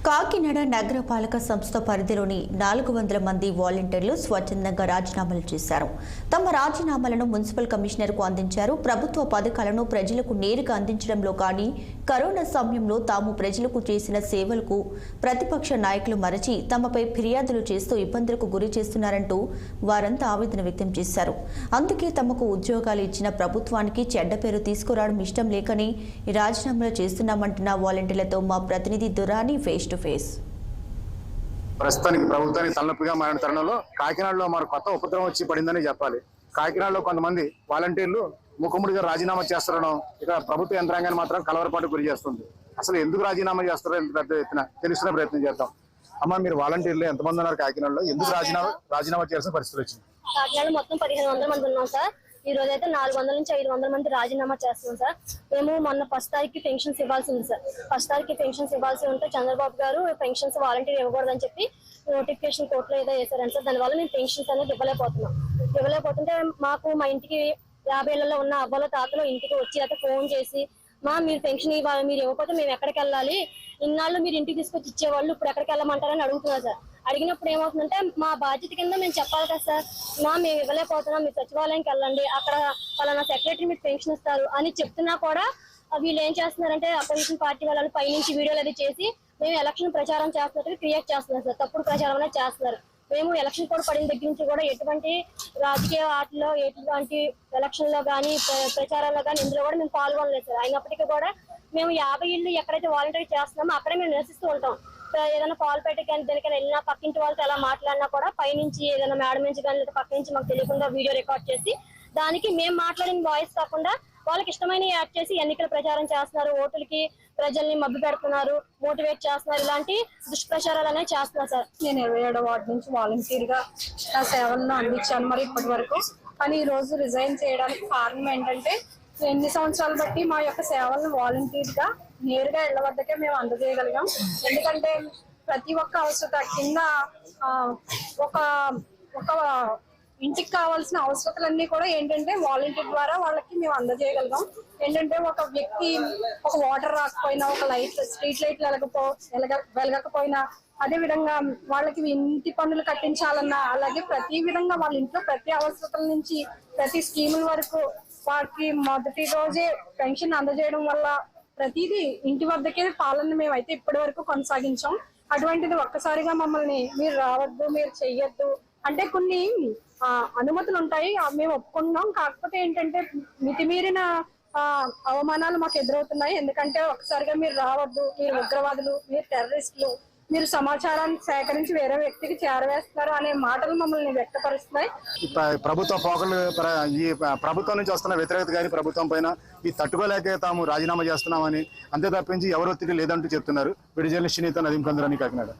కాకినాడ నగరపాలక సంస్థ పరిధిలోని 400 మంది వాలంటీర్లు స్వచ్ఛందంగా రాజీనామాలు చేశారు. తమ రాజీనామాలను మున్సిపల్ కమిషనర్కు అందించారు. ప్రభుత్వ పథకాలను ప్రజలకు నేరుగా అందించడంలో కానీ కరోనా సమయంలో తాము ప్రజలకు చేసిన సేవలకు ప్రతిపక్ష నాయకులు మరచి తమపై ఫిర్యాదులు చేస్తూ ఇబ్బందులకు గురి చేస్తున్నారంటూ వారంతా ఆవేదన వ్యక్తం చేశారు. అందుకే తమకు ఉద్యోగాలు ఇచ్చిన ప్రభుత్వానికి చెడ్డ పేరు తీసుకురావడం ఇష్టం లేకని రాజీనామాలు చేస్తున్నామంటున్న వాలంటీర్లతో మా ప్రతినిధి దురాని ఫేస్ టు ఫేస్. ప్రస్తుతానికి ప్రభుత్వానికి తలనొప్పిగా మారిన తరుణంలో కాకినాడలో మరి కొత్త ఉపద్రవం వచ్చి పడిందని చెప్పాలి. కాకినాడలో కొంతమంది వాలంటీర్లు ముఖముడిగా రాజీనామా చేస్తారడం ఇక్కడ ప్రభుత్వ యంత్రాంగాన్ని మాత్రం కలవరపాటు గురి చేస్తుంది. అసలు ఎందుకు రాజీనామా చేస్తారో ఎంత పెద్ద ఎత్తున తెలుసుకునే ప్రయత్నం చేద్దాం. అమ్మ, మీరు వాలంటీర్లు ఎంతమంది ఉన్నారు కాకినాడలో? ఎందుకు రాజీనామా చేయాల్సిన పరిస్థితి వచ్చింది? కాకినాడలో మొత్తం 1500 మంది ఉన్నాం సార్. ఈ రోజు అయితే 400 నుంచి 500 మంది రాజీనామా చేస్తున్నాం సార్. మేము మొన్న 1వ తారీఖుకి పెన్షన్స్ ఇవ్వాల్సి ఉంది సార్. 1వ తారీఖుకి పెన్షన్స్ ఇవ్వాల్సి ఉంటే చంద్రబాబు గారు పెన్షన్స్ వాలంటీర్ ఇవ్వకూడదని చెప్పి నోటిఫికేషన్ కోర్టులో ఏదో వేశారని సార్. దానివల్ల మేము పెన్షన్స్ అనేది ఇవ్వలేకపోతుంటే మాకు మా ఇంటికి 50 ఏళ్లలో ఉన్న అవ్వల తాతలు ఇంటికి వచ్చి అయితే ఫోన్ చేసి, మీరు పెన్షన్ ఇవ్వాలి, మీరు ఇవ్వకపోతే మేము ఎక్కడికి వెళ్ళాలి, ఇన్నాళ్ళు మీరు ఇంటికి తీసుకొచ్చి ఇచ్చేవాళ్ళు ఇప్పుడు ఎక్కడికి వెళ్ళమంటారని అడుగుతున్నారు సార్. అడిగినప్పుడు ఏమవుతుందంటే మా బాధ్యత కింద మేము చెప్పాలి కదా సార్, మేము ఇవ్వలేకపోతున్నాం, మీరు సచివాలయంకి వెళ్ళండి, అక్కడ పలానా సెక్రటరీ మీకు పెన్షన్ ఇస్తారు అని చెప్తున్నా కూడా వీళ్ళు ఏం చేస్తున్నారంటే అపోజిషన్ పార్టీ వాళ్ళు పైనుంచి వీడియోలు అది చేసి మేము ఎలక్షన్ ప్రచారం చేస్తున్నట్టు క్రియేట్ చేస్తున్నారు సార్. తప్పుడు ప్రచారం అనేది చేస్తున్నారు. మేము ఎలక్షన్ కూడా పడిన దగ్గర నుంచి కూడా ఎటువంటి రాజకీయ వాటిలో ఎటువంటి ఎలక్షన్ లో కానీ ప్రచారాల్లో కానీ ఇందులో కూడా మేము పాల్గొనలేదు సార్. అయినప్పటికీ కూడా మేము 50 ఇళ్ళు ఎక్కడైతే వాలంటీర్ చేస్తున్నామో అక్కడే మేము నివసిస్తూ ఉంటాం. ఏదైనా పాల్పేటకి కానీ దేనికైనా వెళ్ళినా పక్కింటి వాళ్ళతో ఎలా మాట్లాడినా కూడా పైనుంచి ఏదైనా మేడం నుంచి కానీ లేదా పక్క నుంచి మాకు తెలియకుండా వీడియో రికార్డ్ చేసి దానికి మేము మాట్లాడిన వాయిస్ కాకుండా వాళ్ళకి ఇష్టమైన యాడ్ చేసి ఎన్నికల ప్రచారం చేస్తున్నారు, ఓటులకి ప్రజల్ని మభ్య పెడుతున్నారు, మోటివేట్ చేస్తున్నారు, ఇలాంటి దుష్ప్రచారాలు అనేవి చేస్తున్నారు సార్. నేను 27వ వార్డు నుంచి వాలంటీర్ గా నా సేవలను అందించాను మరి ఇప్పటి వరకు. కానీ ఈ రోజు రిజైన్ చేయడానికి కారణం ఏంటంటే ఎన్ని సంవత్సరాలు బట్టి మా యొక్క సేవలను వాలంటీర్ గా నేరుగా ఇళ్ల వద్దకే మేము అందజేయగలిగాం. ఎందుకంటే ప్రతి ఒక్క అవసరత కింద ఒక ఇంటికి కావాల్సిన అవసరతలన్నీ కూడా ఏంటంటే వాలంటీర్ ద్వారా వాళ్ళకి మేము అందజేయగలిగాం. ఏంటంటే ఒక వ్యక్తి ఒక వాటర్ రాకపోయినా, ఒక స్ట్రీట్ లైట్లు వెలగకపోయినా, అదే విధంగా వాళ్ళకి ఇంటి పన్నులు కట్టించాలన్నా, అలాగే ప్రతి విధంగా వాళ్ళ ఇంట్లో ప్రతి అవసరతల నుంచి ప్రతి స్కీముల వరకు వారికి మొదటి రోజే పెన్షన్ అందజేయడం వల్ల ప్రతిదీ ఇంటి వద్దకే పాలన మేమైతే ఇప్పటి వరకు కొనసాగించాం. అటువంటిది ఒక్కసారిగా మమ్మల్ని మీరు రావద్దు, మీరు చెయ్యొద్దు అంటే కొన్ని అనుమతులు ఉంటాయి, మేము ఒప్పుకున్నాం. కాకపోతే ఏంటంటే మితిమీరిన అవమానాలు మాకు ఎదురవుతున్నాయి. ఎందుకంటే ఒక్కసారిగా మీరు రావద్దు, మీరు ఉగ్రవాదులు, మీరు టెర్రరిస్టులు, మీరు సమాచారాన్ని సేకరించి వేరే వ్యక్తికి చేరవేస్తున్నారు అనే మాటలు మమ్మల్ని వ్యక్తపరుస్తున్నాయి. ప్రభుత్వ పోకలు ఈ ప్రభుత్వం నుంచి వస్తున్న వ్యతిరేకత కానీ ప్రభుత్వం పైన ఈ తట్టుకోలేక తాము రాజీనామా చేస్తున్నామని అంతే తప్పించి ఎవరు ఒత్తిడి లేదంటూ చెప్తున్నారు. విడుదల శ్రీనిత నదీం కందరాని కాకినాడ.